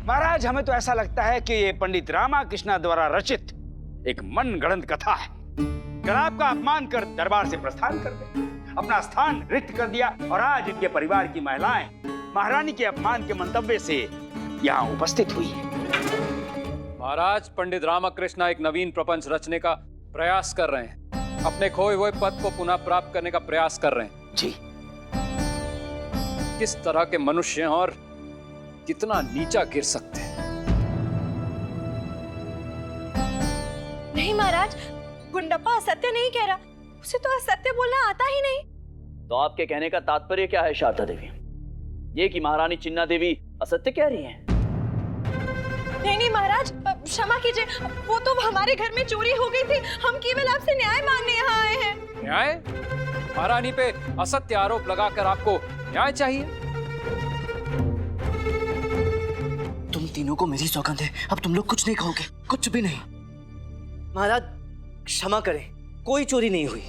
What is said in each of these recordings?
महाराज, हमें तो ऐसा लगता है कि ये पंडित रामाकृष्णा द्वारा रचित एक मनगढ़ंत कथा है। कल आपका अपमान कर दरबार से प्रस्थान कर गए, अपना स्थान रिक्त कर दिया और आज इनके परिवार की महिलाएं महारानी के अपमान के मंतव्य से यहाँ उपस्थित हुई है। महाराज, पंडित रामाकृष्णा एक नवीन प्रपंच रचने का प्रयास कर रहे हैं, अपने खोए हुए पद को पुनः प्राप्त करने का प्रयास कर रहे हैं। जी। किस तरह के मनुष्य हैं और कितना नीचा गिर सकते हैं। नहीं महाराज, गुंडप्पा असत्य नहीं कह रहा, उसे तो असत्य बोलना आता ही नहीं। तो आपके कहने का तात्पर्य क्या है शारदा देवी? ये कि महारानी चिन्ना देवी असत्य कह रही हैं? नहीं महाराज, क्षमा कीजिए, वो तो हमारे घर में चोरी हो गई थी, हम केवल आपसे न्याय मांगने यहाँ आए हैं। न्याय? महारानी पे असत्य आरोप लगाकर आपको न्याय चाहिए? तुम तीनों को मेरी सौगंध है, अब तुम लोग कुछ नहीं खाओगे, कुछ भी नहीं। महाराज क्षमा करें, कोई चोरी नहीं हुई।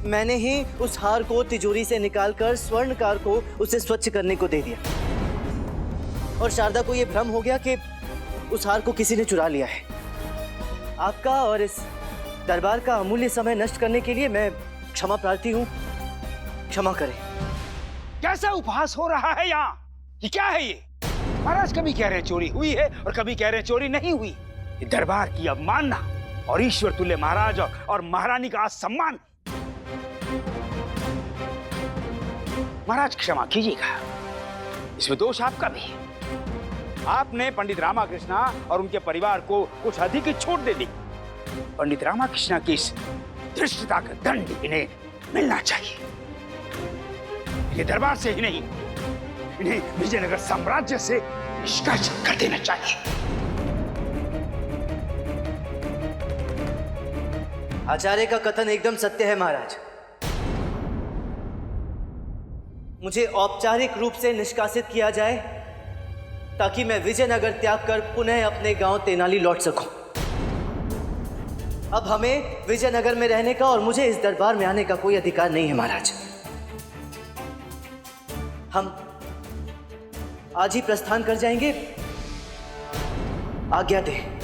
मैंने ही उस हार को तिजोरी से निकालकर स्वर्णकार को उसे स्वच्छ करने को दे दिया और शारदा को यह भ्रम हो गया कि उस हार को किसी ने चुरा लिया है। आपका और इस दरबार का अमूल्य समय नष्ट करने के लिए मैं क्षमा प्रार्थी हूँ, क्षमा करें। कैसा उपहास हो रहा है यहाँ? ये क्या है ये? महाराज कभी कह रहे चोरी हुई है और कभी कह रहे चोरी नहीं हुई। ये दरबार की अवमानना और ईश्वर तुल्य महाराज और महारानी का असम्मान। महाराज क्षमा कीजिएगा, इसमें दोष आपका भी है। आपने पंडित रामाकृष्णा और उनके परिवार को कुछ अधिक ही छूट दे दी। पंडित रामाकृष्णा की इस धृष्टता का दंड इन्हें मिलना चाहिए। ये दरबार से ही नहीं, इन्हें विजयनगर साम्राज्य से निष्कासित कर देना चाहिए। आचार्य का कथन एकदम सत्य है महाराज। मुझे औपचारिक रूप से निष्कासित किया जाए ताकि मैं विजयनगर त्याग कर पुनः अपने गांव तेनाली लौट सकूं। अब हमें विजयनगर में रहने का और मुझे इस दरबार में आने का कोई अधिकार नहीं है महाराज। हम आज ही प्रस्थान कर जाएंगे, आज्ञा दें।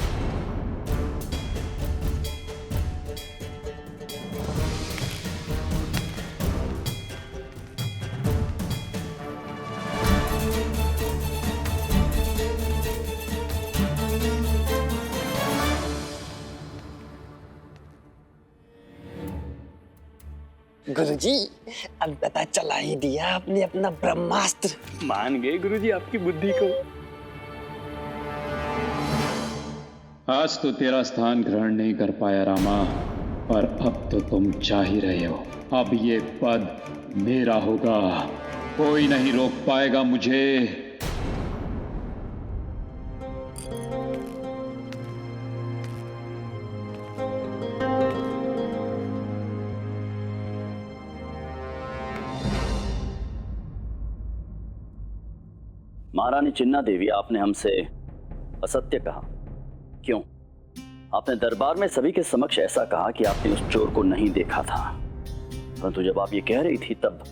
गुरुजी, अब पता चला ही दिया आपने अपना ब्रह्मास्त्र। मान गए गुरुजी आपकी बुद्धि को। आज तो तेरा स्थान ग्रहण नहीं कर पाया रामा, पर अब तो तुम चाह ही रहे हो। अब ये पद मेरा होगा, कोई नहीं रोक पाएगा मुझे। महारानी चिन्ना देवी, आपने हमसे असत्य कहा। क्यों? आपने दरबार में सभी के समक्ष ऐसा कहा कि आपने उस चोर को नहीं देखा था, परंतु जब आप ये कह रही थी तब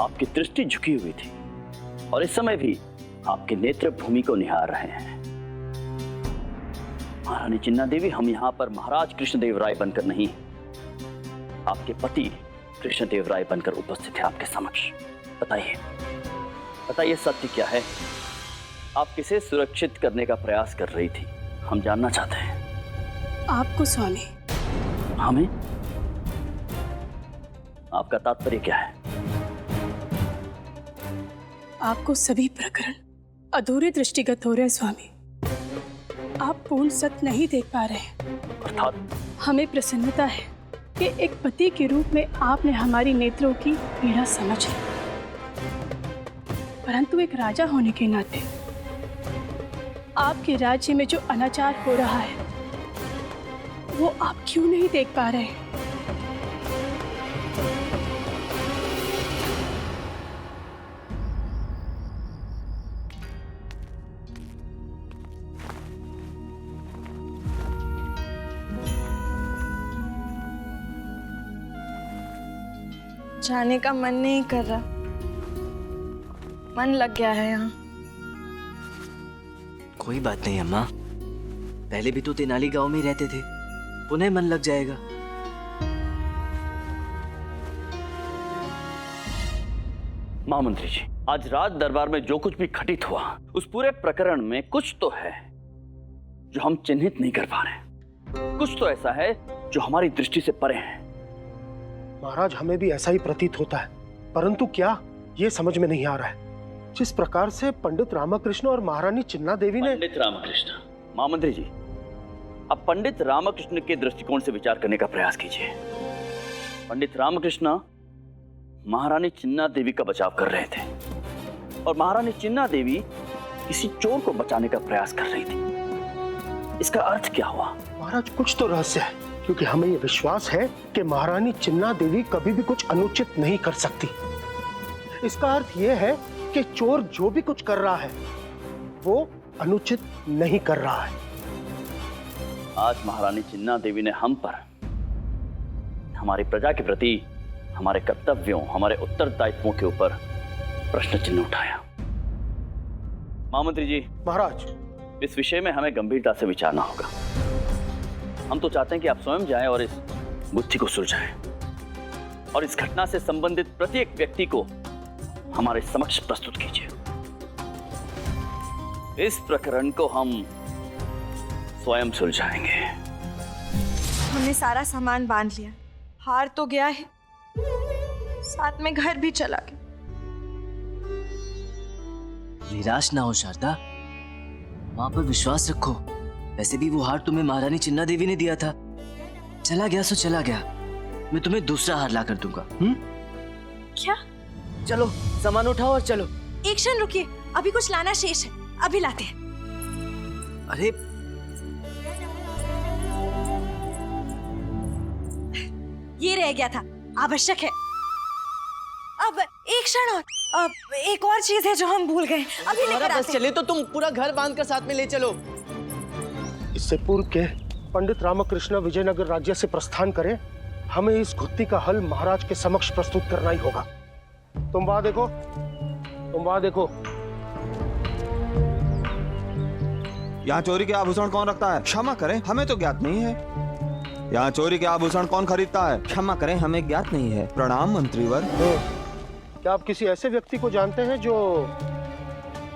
आपकी दृष्टि झुकी हुई थी और इस समय भी आपके नेत्र भूमि को निहार रहे हैं। महारानी चिन्ना देवी, हम यहाँ पर महाराज कृष्णदेव राय बनकर नहीं, आपके पति कृष्णदेव राय बनकर उपस्थित है आपके समक्ष। बताइए, बताइए सत्य क्या है? आप किसे सुरक्षित करने का प्रयास कर रही थी, हम जानना चाहते हैं। आपको स्वामी। हमें? आपका तात्पर्य क्या है? आपको सभी प्रकरण अधूरे दृष्टिगत हो रहे हैं स्वामी। आप पूर्ण सत्य नहीं देख पा रहे हैं। अर्थात? हमें प्रसन्नता है कि एक पति के रूप में आपने हमारी नेत्रों की पीड़ा समझ ली, परंतु एक राजा होने के नाते आपके राज्य में जो अनाचार हो रहा है वो आप क्यों नहीं देख पा रहे? जाने का मन नहीं कर रहा, मन लग गया है यहाँ। कोई बात नहीं अम्मा, पहले भी तो तेनाली गांव में ही रहते थे, पुनः मन लग जाएगा। महामंत्री जी, आज रात दरबार में जो कुछ भी घटित हुआ, उस पूरे प्रकरण में कुछ तो है जो हम चिन्हित नहीं कर पा रहे। कुछ तो ऐसा है जो हमारी दृष्टि से परे है। महाराज, हमें भी ऐसा ही प्रतीत होता है, परंतु क्या, ये समझ में नहीं आ रहा है। जिस प्रकार से पंडित रामकृष्ण और महारानी चिन्ना देवी ने... पंडित रामकृष्ण, महामंत्री जी, अब पंडित रामकृष्ण के दृष्टिकोण से विचार करने का प्रयास कीजिए। पंडित रामकृष्ण महारानी चिन्ना देवी का बचाव कर रहे थे और महारानी चिन्ना देवी किसी चोर को बचाने का प्रयास कर रही थी। इसका अर्थ क्या हुआ? महाराज, कुछ तो रहस्य है, क्योंकि हमें यह विश्वास है कि महारानी चिन्ना देवी कभी भी कुछ अनुचित नहीं कर सकती। इसका अर्थ यह है कि चोर जो भी कुछ कर रहा है वो अनुचित नहीं कर रहा है। आज महारानी चिन्ना देवी ने हम पर, हमारी प्रजा के प्रति, हमारे कर्तव्यों, हमारे उत्तरदायित्वों के ऊपर प्रश्न चिन्ह उठाया। महामंत्री जी, महाराज, इस विषय में हमें गंभीरता से विचारना होगा। हम तो चाहते हैं कि आप स्वयं जाएं और इस गुत्थी को सुलझाएं और इस घटना से संबंधित प्रत्येक व्यक्ति को हमारे समक्ष प्रस्तुत कीजिए। इस प्रकरण को हम स्वयं सुलझाएंगे। हमने सारा सामान बांध लिया, हार तो गया है, साथ में घर भी चला गया। निराश ना हो शारदा, मां पर विश्वास रखो। वैसे भी वो हार तुम्हें महारानी चिन्ना देवी ने दिया था। चला गया सो चला गया, मैं तुम्हें दूसरा हार ला कर दूंगा। क्या? चलो सामान उठाओ और चलो। एक क्षण रुकिए, अभी कुछ लाना शेष है, अभी लाते हैं। अरे ये रह गया था, आवश्यक है। अब एक क्षण और, अब एक और चीज है जो हम भूल गए, अभी लेकर आते हैं। बस चले तो तुम पूरा घर बांध कर साथ में ले चलो। इससे पूर्व के पंडित रामकृष्ण विजयनगर राज्य से प्रस्थान करें, हमें इस गुत्थी का हल महाराज के समक्ष प्रस्तुत करना ही होगा। तुम वहां देखो, तुम वहां देखो। यहाँ चोरी के आभूषण कौन रखता है? क्षमा करें, हमें तो ज्ञात नहीं है। यहाँ चोरी के आभूषण कौन खरीदता है? क्षमा करें, हमें ज्ञात नहीं है। प्रणाम मंत्रीवर। क्या आप किसी ऐसे व्यक्ति को जानते हैं जो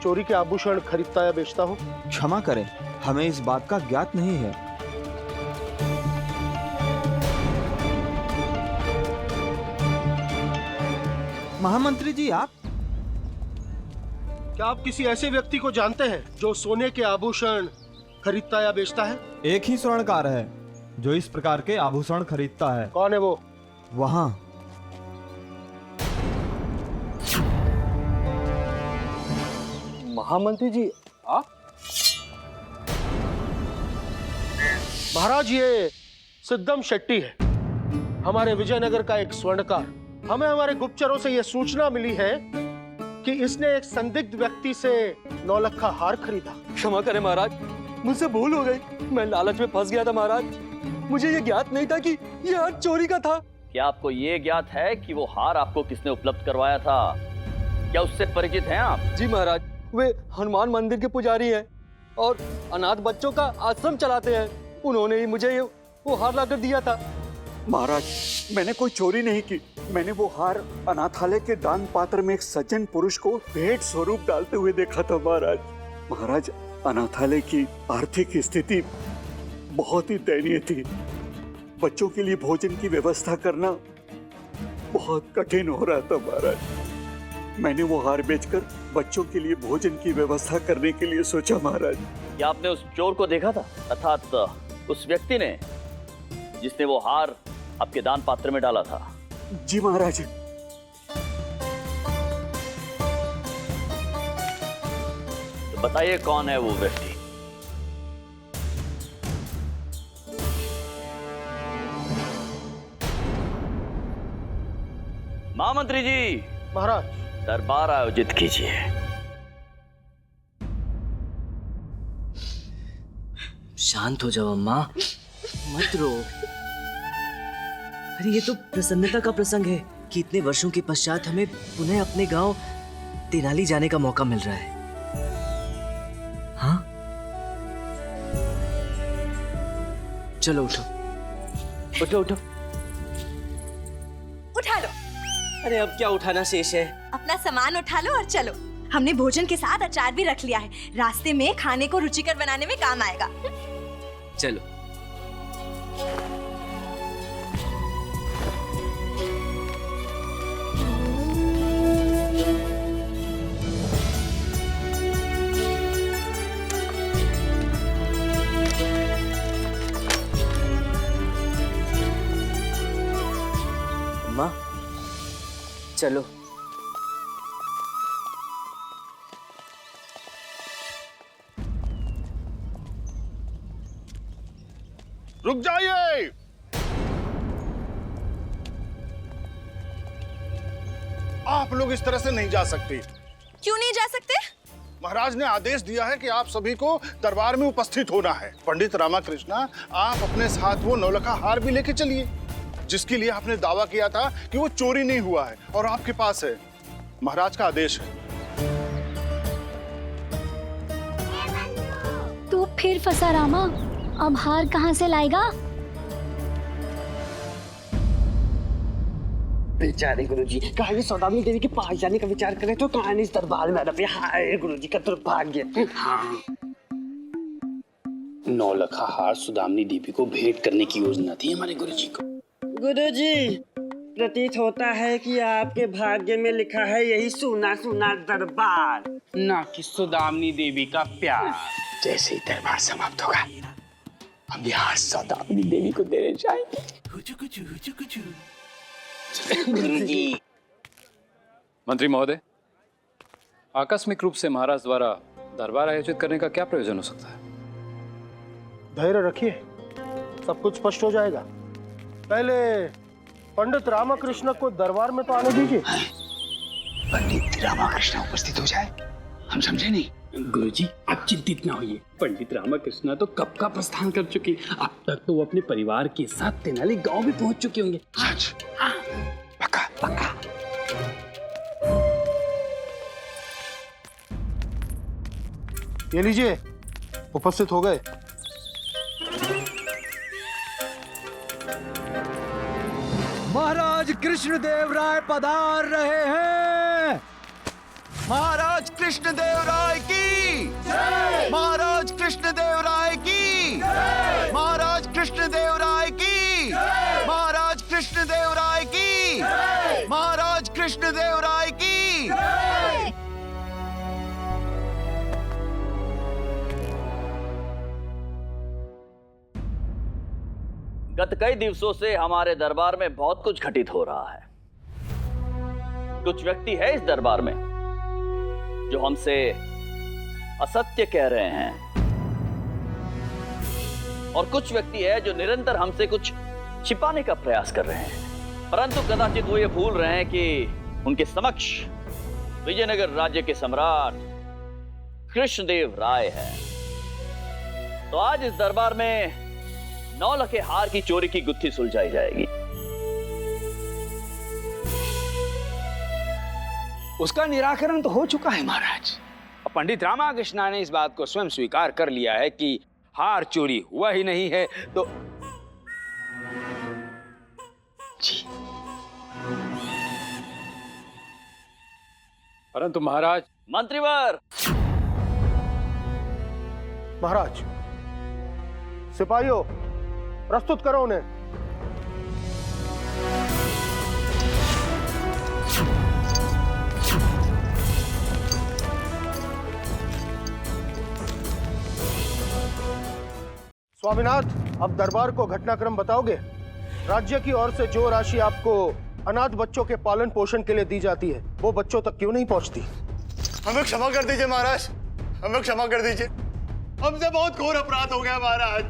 चोरी के आभूषण खरीदता या बेचता हो? क्षमा करें, हमें इस बात का ज्ञात नहीं है। महामंत्री जी, आप क्या आप किसी ऐसे व्यक्ति को जानते हैं जो सोने के आभूषण खरीदता या बेचता है? एक ही स्वर्णकार है जो इस प्रकार के आभूषण खरीदता है। कौन है वो? वहां। महामंत्री जी, आप? महाराज, ये सिद्धम शेट्टी है, हमारे विजयनगर का एक स्वर्णकार। हमें हमारे गुप्तचरों से यह सूचना मिली है कि इसने एक संदिग्ध व्यक्ति से 9 लाख का हार खरीदा। क्षमा करें महाराज, मुझसे भूल हो गई। मैं लालच में फंस गया था महाराज। मुझे ये ज्ञात नहीं था कि ये हार चोरी का था। क्या आपको ये ज्ञात है कि वो हार आपको किसने उपलब्ध करवाया था? क्या उससे परिचित हैं आप? जी महाराज, वे हनुमान मंदिर के पुजारी हैं और अनाथ बच्चों का आश्रम चलाते हैं। उन्होंने ही मुझे वो हार लाकर दिया था। महाराज, मैंने कोई चोरी नहीं की। मैंने वो हार अनाथालय के दान पात्र में एक सज्जन पुरुष को भेंट स्वरूप डालते हुए देखा था महाराज। महाराज, अनाथालय की आर्थिक स्थिति बहुत ही दयनीय थी। बच्चों के लिए भोजन की व्यवस्था करना बहुत कठिन हो रहा था महाराज। मैंने वो हार बेचकर बच्चों के लिए भोजन की व्यवस्था करने के लिए सोचा महाराज। क्या आपने उस चोर को देखा था, अर्थात उस व्यक्ति ने जिसने वो हार आपके दान पात्र में डाला था? जी महाराज। तो बताइए कौन है वो व्यक्ति? महामंत्री जी। महाराज। दरबार आयोजित कीजिए। शांत हो जाओ अम्मा, मत रो। अरे ये तो प्रसन्नता का प्रसंग है कि इतने वर्षों के पश्चात हमें पुनः अपने गांव तेनाली जाने का मौका मिल रहा है। हाँ, चलो उठो उठो उठो। उठा लो। अरे अब क्या उठाना शेष है? अपना सामान उठा लो और चलो। हमने भोजन के साथ अचार भी रख लिया है, रास्ते में खाने को रुचिकर बनाने में काम आएगा। चलो। अम्मा चलो। रुक जाइए। आप लोग इस तरह से नहीं जा सकते। क्यों नहीं जा सकते? महाराज ने आदेश दिया है कि आप सभी को दरबार में उपस्थित होना है। पंडित रामाकृष्णा, आप अपने साथ वो नौलखा हार भी लेके चलिए, जिसके लिए आपने दावा किया था कि वो चोरी नहीं हुआ है और आपके पास है। महाराज का आदेश है। तू फिर फंसा रामा, अब हार कहाँ से लाएगा? बेचारे गुरुजी, कहानी सौदामिनी देवी के पास जाने का विचार करें तो कहानी इस दरबार में आना। हाय गुरुजी का दुर्भाग्य। हाँ, नौलखा हार सुदामनी देवी को भेंट करने की योजना थी हमारे गुरुजी को। गुरुजी, प्रतीत होता है कि आपके भाग्य में लिखा है यही सूना सूना दरबार, ना कि सुदामनी देवी का प्यार। जैसे ही दरबार समाप्त होगा, हम यहाँ सुदामनी देवी को देने जाएंगे। मंत्री महोदय, आकस्मिक रूप से महाराज द्वारा दरबार आयोजित करने का क्या प्रयोजन हो सकता है? धैर्य रखिए, सब कुछ स्पष्ट हो जाएगा। पहले पंडित रामाकृष्ण को दरबार में तो आने दीजिए। पंडित रामाकृष्ण उपस्थित हो जाए, हम समझे नहीं। गुरुजी, आप चिंतित ना होइए। पंडित रामाकृष्ण तो कब का प्रस्थान कर चुके। अब तक तो वो अपने परिवार के साथ तेनाली गांव भी पहुंच चुके होंगे। सच? हाँ, पक्का पक्का। ये लीजिए, उपस्थित हो गए। महाराज कृष्णदेव राय पधार रहे हैं। महाराज कृष्णदेव राय की जय। महाराज कृष्णदेव राय की जय। महाराज कृष्णदेव राय की जय। महाराज कृष्णदेव राय की जय। महाराज कृष्णदेव राय की जय। गत कई दिवसों से हमारे दरबार में बहुत कुछ घटित हो रहा है। कुछ व्यक्ति है इस दरबार में जो हमसे असत्य कह रहे हैं और कुछ व्यक्ति है जो निरंतर हमसे कुछ छिपाने का प्रयास कर रहे हैं, परंतु कदाचित वो ये भूल रहे हैं कि उनके समक्ष विजयनगर राज्य के सम्राट कृष्णदेव राय है। तो आज इस दरबार में नौलखे हार की चोरी की गुत्थी सुलझाई जाएगी। उसका निराकरण तो हो चुका है महाराज। पंडित रामाकृष्ण ने इस बात को स्वयं स्वीकार कर लिया है कि हार चोरी हुआ ही नहीं है। तो जी, परंतु महाराज। मंत्रीवर। महाराज, सिपाहियों, प्रस्तुत करो उन्हें। स्वामीनाथ, अब दरबार को घटनाक्रम बताओगे? राज्य की ओर से जो राशि आपको अनाथ बच्चों के पालन पोषण के लिए दी जाती है, वो बच्चों तक क्यों नहीं पहुंचती? हमें क्षमा कर दीजिए महाराज, हमें क्षमा कर दीजिए। हमसे बहुत घोर अपराध हो गया महाराज।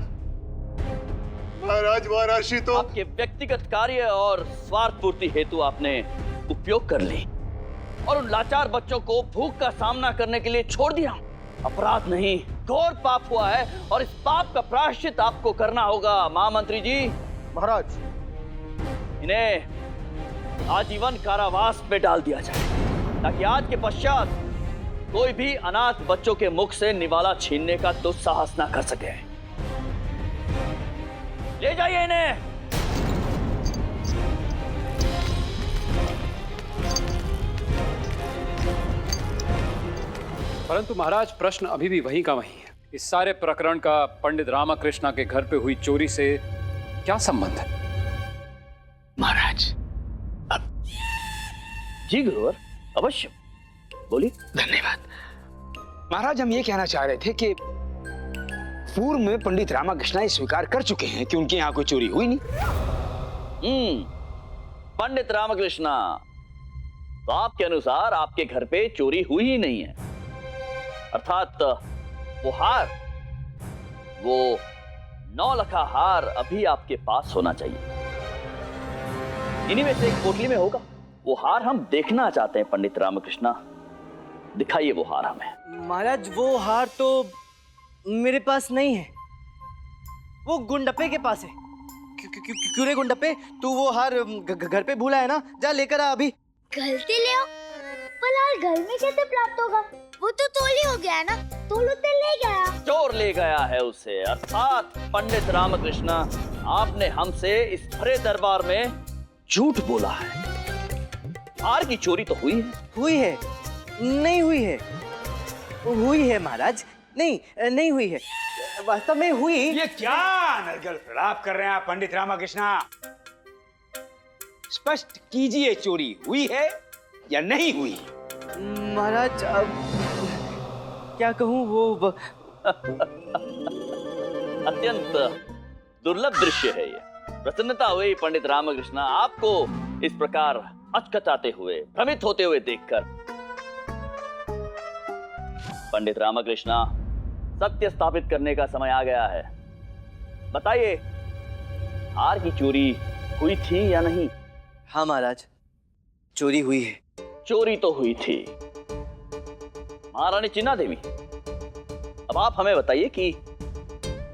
महाराज, वह राशि तो आपके व्यक्तिगत कार्य और स्वार्थ पूर्ति हेतु आपने उपयोग कर ली और उन लाचार बच्चों को भूख का सामना करने के लिए छोड़ दिया। अपराध नहीं, घोर पाप हुआ है और इस पाप का प्रायश्चित आपको करना होगा महामंत्री जी। महाराज, इन्हें आजीवन कारावास में डाल दिया जाए ताकि आज के पश्चात कोई भी अनाथ बच्चों के मुख से निवाला छीनने का दुस्साहस ना कर सके। ले जाइए इन्हें। परंतु महाराज, प्रश्न अभी भी वहीं का वहीं है। इस सारे प्रकरण का पंडित रामकृष्णा के घर पे हुई चोरी से क्या संबंध है? महाराज, जी गुरुवर, अवश्य बोलिए। धन्यवाद। महाराज, हम ये कहना चाह रहे थे कि पूर्व में पंडित रामकृष्णा ये स्वीकार कर चुके हैं कि उनके यहाँ कोई चोरी हुई नहीं। पंडित रामकृष्णा, तो आपके अनुसार आपके घर पे चोरी हुई ही नहीं है, अर्थात वो हार, वो 9 लखा हार अभी आपके पास होना चाहिए। इन्हीं में से एक पोटली में होगा। वो हार हम देखना चाहते हैं पंडित रामकृष्णा, दिखाइए वो हार हमें। महाराज, वो हार तो मेरे पास नहीं है, वो गुंडप्पे के पास है। क्यों रे गुंडप्पे, तू वो हार घर पे भूला है ना? जा लेकर आ अभी। गलती ले आओ, पर हार घर में कैसे प्राप्त होगा? वो तो चोरी हो गया है ना, तोलू तो ले गया। चोर ले गया है उसे, अर्थात पंडित रामकृष्णा, आपने हमसे इस भरे दरबार में झूठ बोला है। हार की चोरी तो हुई है? हुई है? नहीं हुई है। हुई है महाराज, नहीं हुई है, वास्तव में हुई। ये क्या नरगल प्रलाप कर रहे हैं आप पंडित रामकृष्णा? स्पष्ट कीजिए, चोरी हुई है या नहीं हुई? महाराज, अब क्या कहूँ, वो अत्यंत दुर्लभ दृश्य है ये। प्रसन्नता हुई पंडित रामकृष्णा आपको इस प्रकार हचकचाते हुए, भ्रमित होते हुए देखकर। पंडित रामकृष्णा, सत्य स्थापित करने का समय आ गया है। बताइए, हार की चोरी हुई थी या नहीं? हाँ महाराज, चोरी हुई है। चोरी तो हुई थी। महारानी चिन्ना देवी, अब आप हमें बताइए कि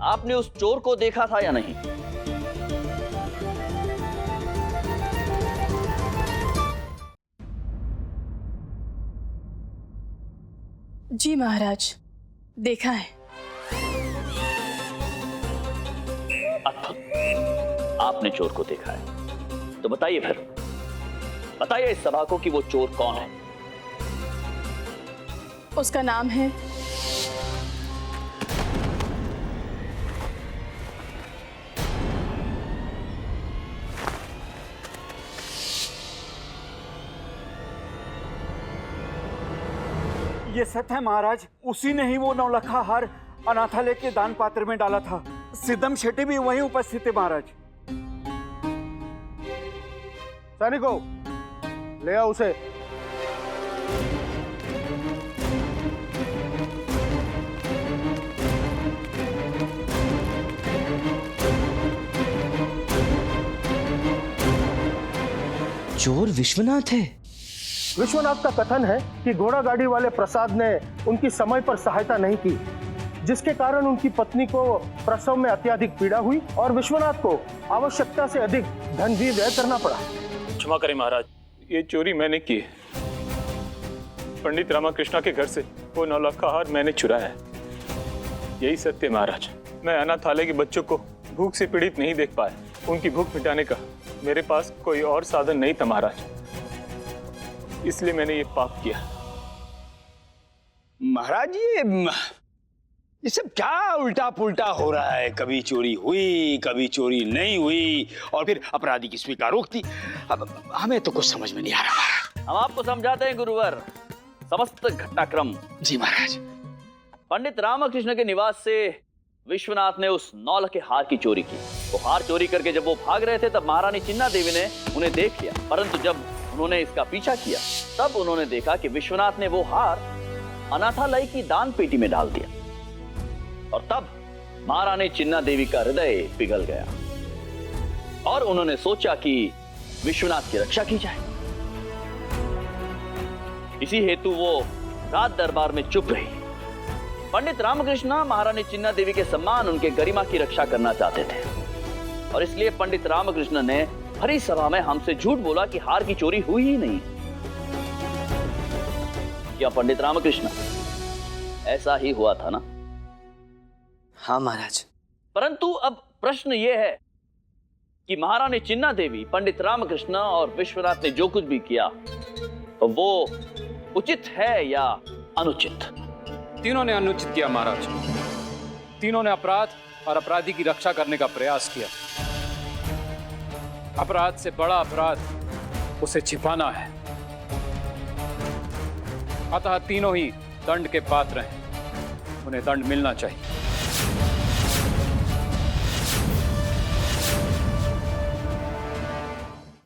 आपने उस चोर को देखा था या नहीं? जी महाराज, देखा है। अद्भुत, आपने चोर को देखा है, तो बताइए फिर, बताइए इस सभा को कि वो चोर कौन है? उसका नाम है ये सत्य है महाराज, उसी ने ही वो 9 लखा हार अनाथालय के दान पात्र में डाला था। सिद्धम शेट्टी भी वहीं उपस्थित है महाराज। सैनिकों, ले आओ उसे। चोर विश्वनाथ है। विश्वनाथ का कथन है कि घोड़ा गाड़ी वाले प्रसाद ने उनकी समय पर सहायता नहीं की, जिसके कारण उनकी पत्नी को प्रसव में अत्यधिक पीड़ा हुई और विश्वनाथ को आवश्यकता से अधिक धन भी व्यय करना पड़ा। क्षमा करें महाराज, ये चोरी मैंने की है। पंडित रामकृष्णा के घर से वो 9 लाख का हार मैंने चुराया है। यही सत्य महाराज। मैं अनाथालय के बच्चों को भूख से पीड़ित नहीं देख पाया। उनकी भूख मिटाने का मेरे पास कोई और साधन नहीं था महाराज, इसलिए मैंने ये पाप किया। महाराज, ये सब क्या उल्टा पुल्टा हो रहा है? कभी चोरी हुई, कभी चोरी नहीं हुई, और फिर अपराधी की स्वीकारोक्ति। अब हमें तो कुछ समझ में नहीं आ रहा। हम आपको समझाते हैं गुरुवर समस्त घटनाक्रम। जी महाराज। पंडित रामकृष्ण के निवास से विश्वनाथ ने उस 9 लखे हार की चोरी की। वो हार चोरी करके जब वो भाग रहे थे तब महारानी चिन्ना देवी ने उन्हें देख लिया, परंतु जब उन्होंने इसका पीछा किया तब उन्होंने देखा कि विश्वनाथ ने वो हार अनाथालय की दान पेटी में डाल दिया, और तब महारानी चिन्ना देवी का हृदय पिघल गया और उन्होंने सोचा कि विश्वनाथ की रक्षा की जाए। इसी हेतु वो रात दरबार में चुप रही। पंडित रामकृष्ण महारानी चिन्ना देवी के सम्मान, उनके गरिमा की रक्षा करना चाहते थे, और इसलिए पंडित रामकृष्ण ने भरी सभा में हमसे झूठ बोला कि हार की चोरी हुई ही नहीं। क्या पंडित रामकृष्ण, ऐसा ही हुआ था ना? हाँ महाराज। परंतु अब प्रश्न यह है कि महारानी चिन्ना देवी, पंडित रामकृष्ण और विश्वनाथ ने जो कुछ भी किया तो वो उचित है या अनुचित? तीनों ने अनुचित किया महाराज। तीनों ने अपराध और अपराधी की रक्षा करने का प्रयास किया। अपराध से बड़ा अपराध उसे छिपाना है। अतः तीनों ही दंड के पात्र हैं। उन्हें दंड मिलना चाहिए।